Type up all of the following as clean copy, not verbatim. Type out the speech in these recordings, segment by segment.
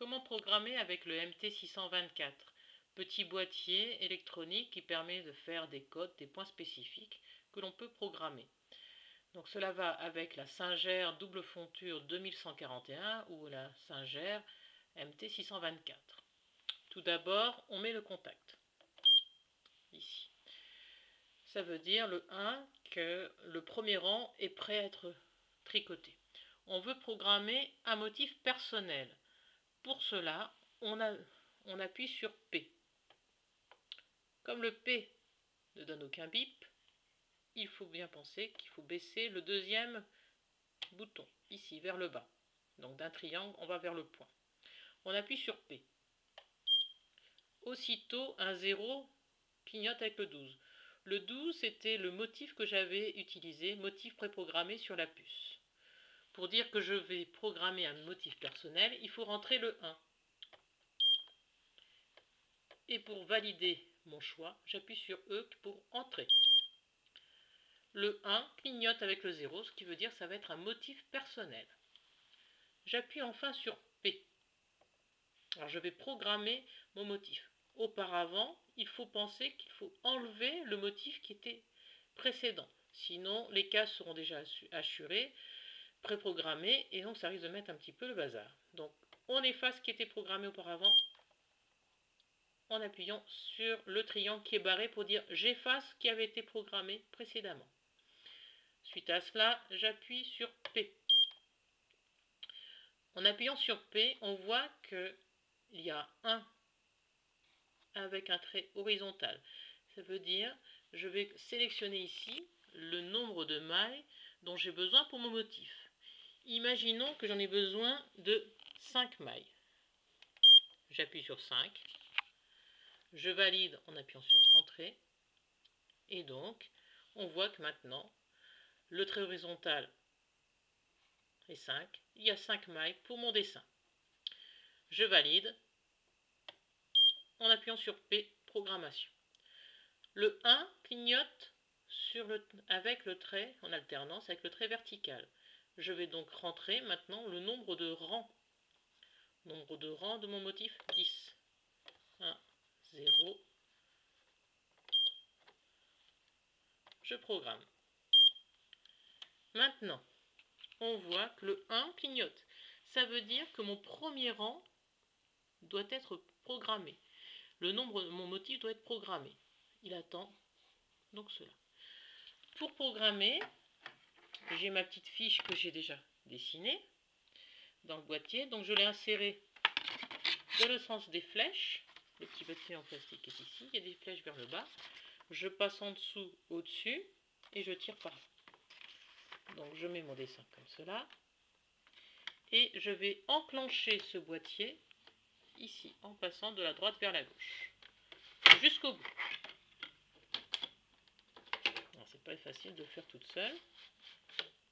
Comment programmer avec le MT624? Petit boîtier électronique qui permet de faire des codes, des points spécifiques que l'on peut programmer. Donc cela va avec la Singer double fonture 2141 ou la Singer MT624. Tout d'abord, on met le contact, ici. Ça veut dire le 1 que le premier rang est prêt à être tricoté. On veut programmer un motif personnel. Pour cela, on appuie sur P. Comme le P ne donne aucun bip, il faut bien penser qu'il faut baisser le deuxième bouton, ici, vers le bas. Donc d'un triangle, on va vers le point. On appuie sur P. Aussitôt, un 0 clignote avec le 12. Le 12, c'était le motif que j'avais utilisé, motif préprogrammé sur la puce. Pour dire que je vais programmer un motif personnel, il faut rentrer le 1. Et pour valider mon choix, j'appuie sur E pour entrer. Le 1 clignote avec le 0, ce qui veut dire que ça va être un motif personnel. J'appuie enfin sur P. Alors je vais programmer mon motif. Auparavant, il faut penser qu'il faut enlever le motif qui était précédent. Sinon, les cases seront déjà assurées, préprogrammées, et donc ça risque de mettre un petit peu le bazar. Donc on efface ce qui était programmé auparavant en appuyant sur le triangle qui est barré pour dire j'efface ce qui avait été programmé précédemment. Suite à cela, j'appuie sur P. En appuyant sur P, on voit qu'il y a un avec un trait horizontal. Ça veut dire je vais sélectionner ici le nombre de mailles dont j'ai besoin pour mon motif. Imaginons que j'en ai besoin de 5 mailles. J'appuie sur 5. Je valide en appuyant sur Entrée. Et donc, on voit que maintenant, le trait horizontal est 5. Il y a 5 mailles pour mon dessin. Je valide en appuyant sur P, Programmation. Le 1 clignote avec le trait en alternance avec le trait vertical. Je vais donc rentrer maintenant le nombre de rangs. Nombre de rangs de mon motif, 10. 1, 0. Je programme. Maintenant, on voit que le 1 clignote. Ça veut dire que mon premier rang doit être programmé. Le nombre de mon motif doit être programmé. Il attend donc cela. Pour programmer, j'ai ma petite fiche que j'ai déjà dessinée dans le boîtier. Donc je l'ai insérée dans le sens des flèches. Le petit boîtier en plastique est ici. Il y a des flèches vers le bas. Je passe en dessous, au-dessus, et je tire par là. Donc je mets mon dessin comme cela. Et je vais enclencher ce boîtier ici, en passant de la droite vers la gauche. Jusqu'au bout. C'est pas facile de le faire toute seule.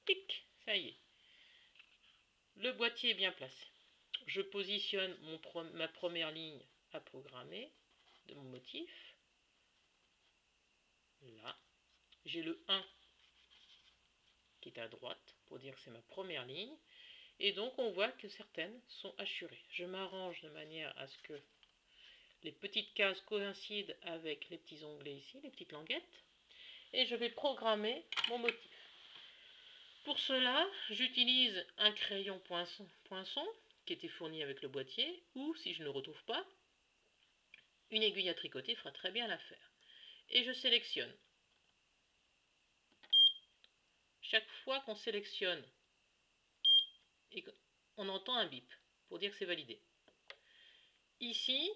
Pic, ça y est. Le boîtier est bien placé. Je positionne ma première ligne à programmer de mon motif. Là, j'ai le 1 qui est à droite pour dire que c'est ma première ligne. Et donc on voit que certaines sont assurées. Je m'arrange de manière à ce que les petites cases coïncident avec les petits onglets ici, les petites languettes. Et je vais programmer mon motif. Pour cela, j'utilise un crayon poinçon qui était fourni avec le boîtier, ou si je ne retrouve pas, une aiguille à tricoter fera très bien l'affaire. Et je sélectionne. Chaque fois qu'on sélectionne, on entend un bip pour dire que c'est validé. Ici,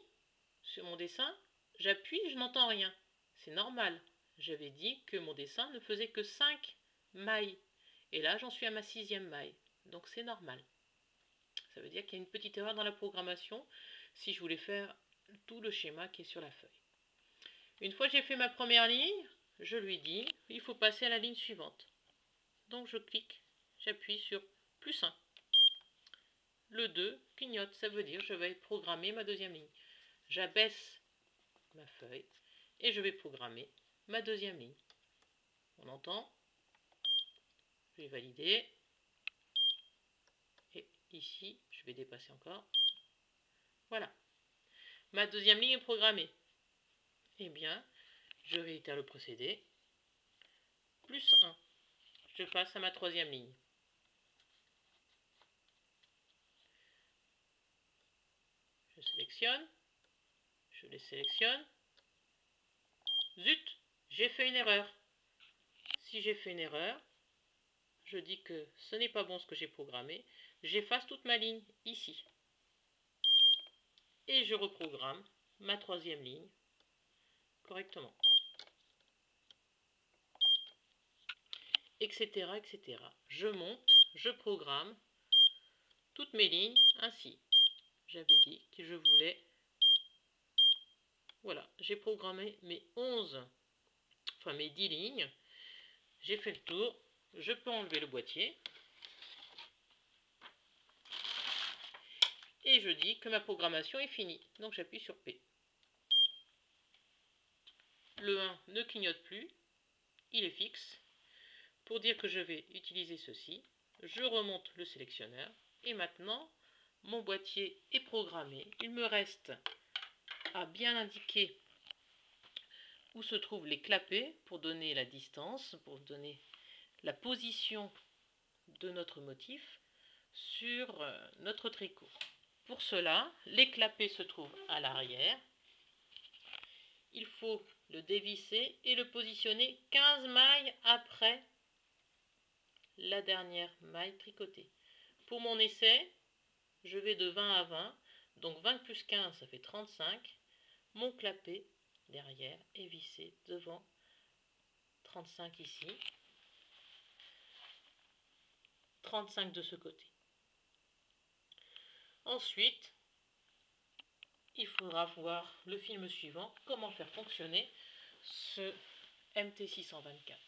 sur mon dessin, j'appuie, je n'entends rien. C'est normal. J'avais dit que mon dessin ne faisait que 5 mailles. Et là, j'en suis à ma 6e maille. Donc c'est normal. Ça veut dire qu'il y a une petite erreur dans la programmation si je voulais faire tout le schéma qui est sur la feuille. Une fois que j'ai fait ma première ligne, je lui dis il faut passer à la ligne suivante. Donc je clique, j'appuie sur +1. Le 2 clignote, ça veut dire que je vais programmer ma deuxième ligne. J'abaisse ma feuille et je vais programmer ma deuxième ligne. On entend. Je vais valider. Et ici, je vais dépasser encore. Voilà. Ma deuxième ligne est programmée. Eh bien, je réitère le procédé. Plus 1. Je passe à ma troisième ligne. Je sélectionne. Je les sélectionne. Zut, j'ai fait une erreur. Si j'ai fait une erreur, je dis que ce n'est pas bon ce que j'ai programmé. J'efface toute ma ligne ici. Et je reprogramme ma troisième ligne correctement. Etc. etc. Je monte, je programme toutes mes lignes ainsi. J'avais dit que je voulais... Voilà, j'ai programmé mes 10 lignes. J'ai fait le tour. Je peux enlever le boîtier. Et je dis que ma programmation est finie. Donc j'appuie sur P. Le 1 ne clignote plus. Il est fixe. Pour dire que je vais utiliser ceci, je remonte le sélectionneur. Et maintenant, mon boîtier est programmé. Il me reste à bien indiquer où se trouvent les clapets pour donner la distance, pour donner la position de notre motif sur notre tricot. Pour cela, les clapets se trouvent à l'arrière. Il faut le dévisser et le positionner 15 mailles après la dernière maille tricotée. Pour mon essai, je vais de 20 à 20, donc 20 plus 15, ça fait 35. Mon clapet derrière est vissé devant 35 ici, 35 de ce côté. Ensuite, il faudra voir le film suivant, comment faire fonctionner ce MT624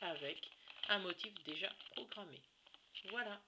avec un motif déjà programmé. Voilà.